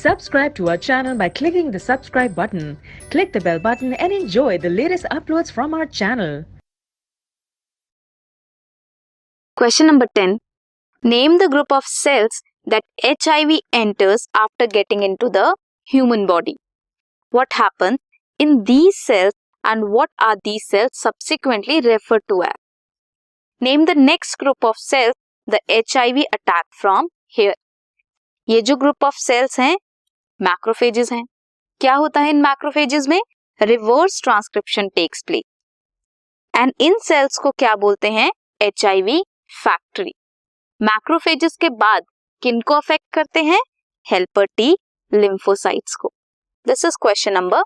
Subscribe to our channel by clicking the subscribe button. Click the bell button and enjoy the latest uploads from our channel. Question number 10. Name the group of cells that HIV enters after getting into the human body. What happens in these cells and what are these cells subsequently referred to as? Name the next group of cells the HIV attacked from here. ये जो group of cells हैं macrophages हैं. क्या होता है इन macrophages में? Reverse transcription takes place and इन सेल्स को क्या बोलते हैं? HIV factory. मैक्रोफेजेस के बाद किनको अफेक्ट करते हैं? हेल्पर टी लिम्फोसाइट्स को. This is question number